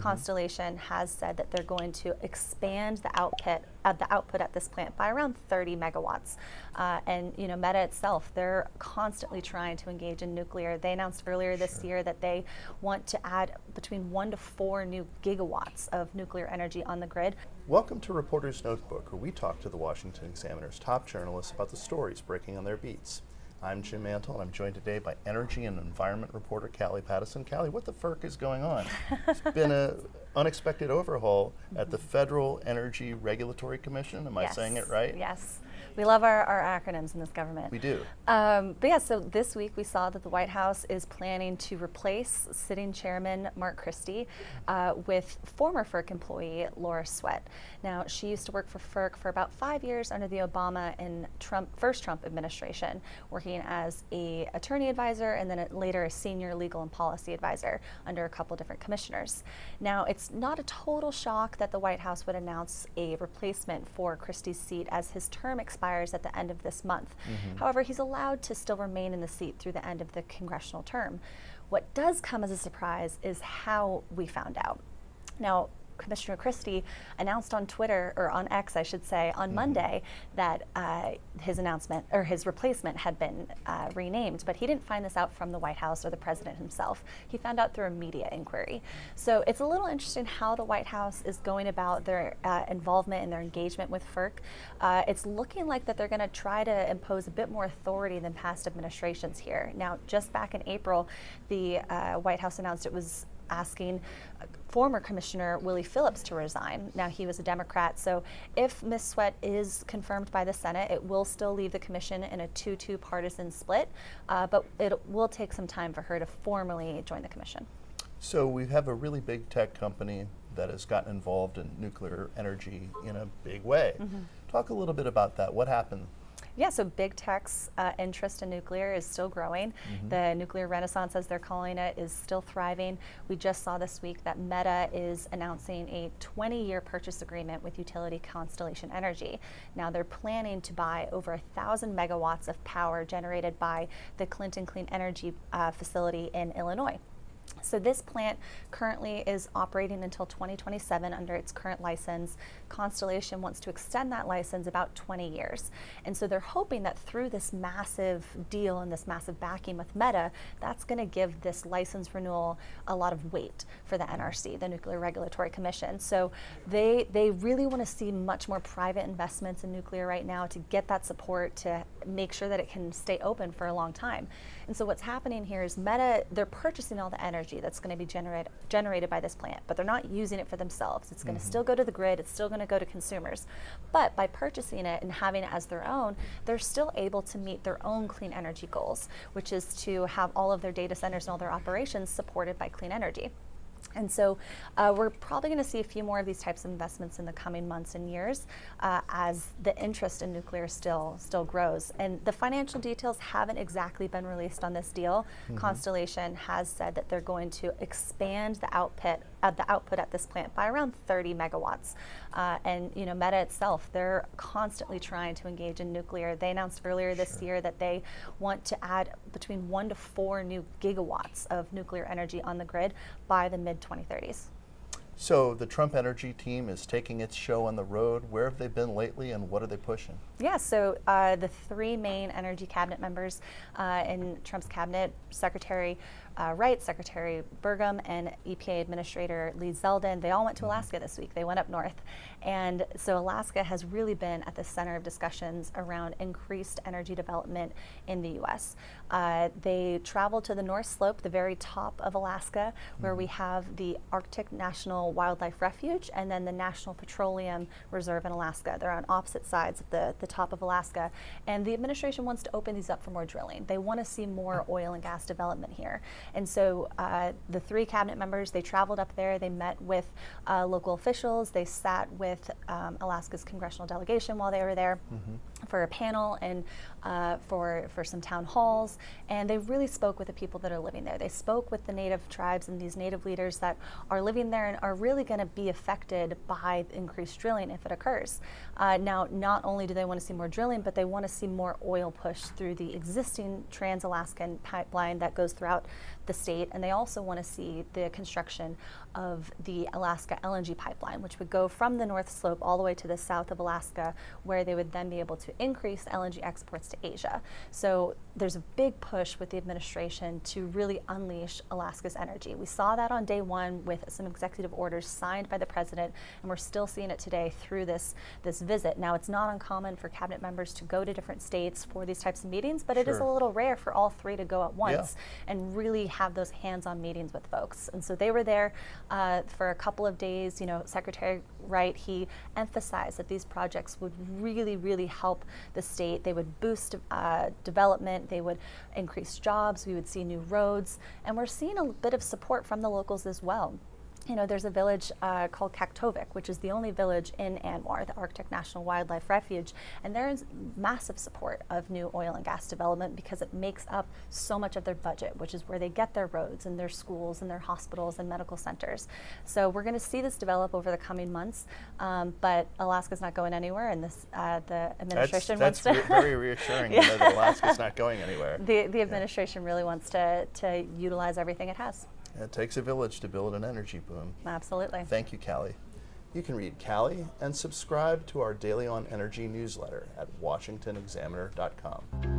Constellation has said that they're going to expand the output at this plant by around 30 megawatts. And Meta itself, they're constantly trying to engage in nuclear. They announced earlier this year that they want to add between 1 to 4 new gigawatts of nuclear energy on the grid. Welcome to Reporter's Notebook, where we talk to the Washington Examiner's top journalists about the stories breaking on their beats. I'm Jim Antle, and I'm joined today by energy and environment reporter Callie Patteson. Callie, what the FERC is going on? It's been an unexpected overhaul at the Federal Energy Regulatory Commission. Am I saying it right? Yes. We love our acronyms in this government. We do. But yeah, so this week we saw that the White House is planning to replace sitting chairman Mark Christie with former FERC employee Laura Sweat. Now, she used to work for FERC for about 5 years under the Obama and first Trump administration, working as an attorney advisor and then later a senior legal and policy advisor under a couple different commissioners. Now, it's not a total shock that the White House would announce a replacement for Christie's seat as his term expires at the end of this month. However, he's allowed to still remain in the seat through the end of the congressional term. What does come as a surprise is how we found out. Now, Commissioner Christie announced on Twitter, or on X, I should say, on Monday that his announcement or his replacement had been renamed, but he didn't find this out from the White House or the president himself. He found out through a media inquiry. So it's a little interesting how the White House is going about their involvement and their engagement with FERC. It's looking like that they're going to try to impose a bit more authority than past administrations here. Now, just back in April, the White House announced it was asking former Commissioner Willie Phillips to resign. Now, he was a Democrat, so if Ms. Sweat is confirmed by the Senate, it will still leave the commission in a 2-2 partisan split, but it will take some time for her to formally join the commission. So we have a really big tech company that has gotten involved in nuclear energy in a big way. Talk a little bit about that. What happened? Yeah, so big tech's interest in nuclear is still growing. The nuclear renaissance, as they're calling it, is still thriving. We just saw this week that Meta is announcing a 20-year purchase agreement with utility Constellation Energy. Now, they're planning to buy over 1,000 megawatts of power generated by the Clinton Clean Energy facility in Illinois. So this plant currently is operating until 2027 under its current license. Constellation wants to extend that license about 20 years. And so they're hoping that through this massive deal and this massive backing with Meta, that's going to give this license renewal a lot of weight for the NRC, the Nuclear Regulatory Commission. So they really want to see much more private investments in nuclear right now to get that support to make sure that it can stay open for a long time. And so what's happening here is Meta, they're purchasing all the energy that's going to be generated by this plant, but they're not using it for themselves. It's going to still go to the grid, it's still going to go to consumers. But by purchasing it and having it as their own, they're still able to meet their own clean energy goals, which is to have all of their data centers and all their operations supported by clean energy. And so we're probably going to see a few more of these types of investments in the coming months and years as the interest in nuclear still grows. And the financial details haven't exactly been released on this deal. Constellation has said that they're going to expand the output at this plant by around 30 megawatts. And Meta itself, they're constantly trying to engage in nuclear. They announced earlier this year that they want to add between 1 to 4 new gigawatts of nuclear energy on the grid by the mid-2030s. So the Trump energy team is taking its show on the road. Where have they been lately, and what are they pushing? Yeah, so the 3 main energy cabinet members in Trump's cabinet, Secretary Wright, Secretary Burgum, and EPA Administrator Lee Zeldin, they all went to Alaska this week. They went up north. And so Alaska has really been at the center of discussions around increased energy development in the U.S. They traveled to the North Slope, the very top of Alaska, where we have the Arctic National Wildlife Refuge and then the National Petroleum Reserve in Alaska. They're on opposite sides of the top of Alaska. And the administration wants to open these up for more drilling. They want to see more oil and gas development here. And so the 3 cabinet members, they traveled up there, they met with local officials, they sat with Alaska's congressional delegation while they were there. for a panel and for some town halls, and they really spoke with the people that are living there. They spoke with the native tribes and these native leaders that are living there and are really going to be affected by increased drilling if it occurs. Now, not only do they want to see more drilling, but they want to see more oil pushed through the existing Trans-Alaskan pipeline that goes throughout the state, and they also want to see the construction of the Alaska LNG pipeline, which would go from the North Slope all the way to the south of Alaska, where they would then be able to increase LNG exports to Asia. So there's a big push with the administration to really unleash Alaska's energy. We saw that on day one with some executive orders signed by the president, and we're still seeing it today through this visit. Now, it's not uncommon for cabinet members to go to different states for these types of meetings, but it is a little rare for all three to go at once and really have those hands-on meetings with folks. And so they were there for a couple of days. You know, Secretary Wright, he emphasized that these projects would really, really help the state. They would boost development, they would increase jobs, we would see new roads, and we're seeing a bit of support from the locals as well. You know, there's a village called Kaktovik, which is the only village in Anwar, the Arctic National Wildlife Refuge, and there is massive support of new oil and gas development because it makes up so much of their budget, which is where they get their roads and their schools and their hospitals and medical centers. So we're going to see this develop over the coming months, but Alaska's not going anywhere, and this the administration wants to. That's very reassuring to know that Alaska's not going anywhere. The administration really wants to utilize everything it has. It takes a village to build an energy boom. Absolutely. Thank you, Callie. You can read Callie and subscribe to our Daily on Energy newsletter at washingtonexaminer.com.